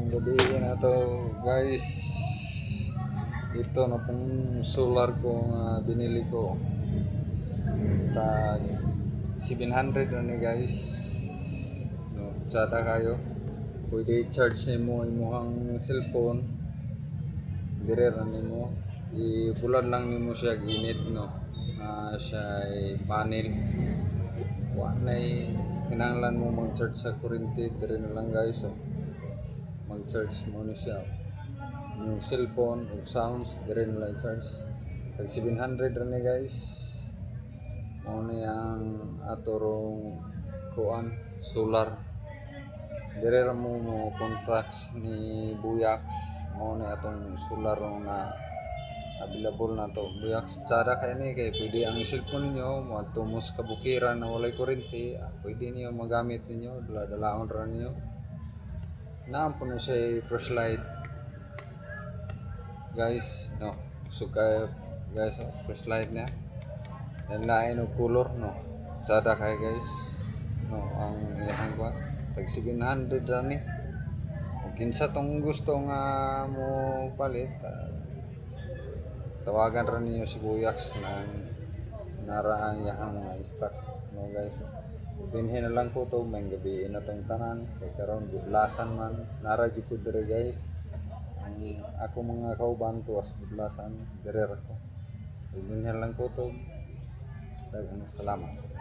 Magandang gabi na to guys. Ito na pong solar ko nga binili ko. Tag 700 na ni guys. No, tsada kayo. Pwede i-charge nimo imong cellphone. Dire ra nimo. Ibulad lang nimo siya init no. Siya ay panel. Wa nay kinahanglan mo mag-charge sa kuryente dire na lang guys. Mag-charge mo na siya yung cellphone o sounds dire na lang charge pag 700 rin guys mo na yung atorong kuan solar dire ra mo contacts ni Buyax mo na atong solar na available na to. Buyax tsada kay ni kay pwede ang cellphone niyo matumos kabukiran na walay kuryente pwede niyo magamit ninyo dala-dalaon ra niyo na po na siya flashlight guys no so kaya guys flashlight niya yan lain og color no sada kay guys no ang iyang ko tag 700 ra ni kung kinsa tong gusto nga mo palit tawagan ra niyo si Buyax na nara ang iyang mga stock no guys. Dinhi na lang ko to may gabi na tong tanan kay karon budlasan man nara gyud ko dire guys ang ako mga kauban to as budlasan dire ra ko dinhi na lang ko to daghang salamat.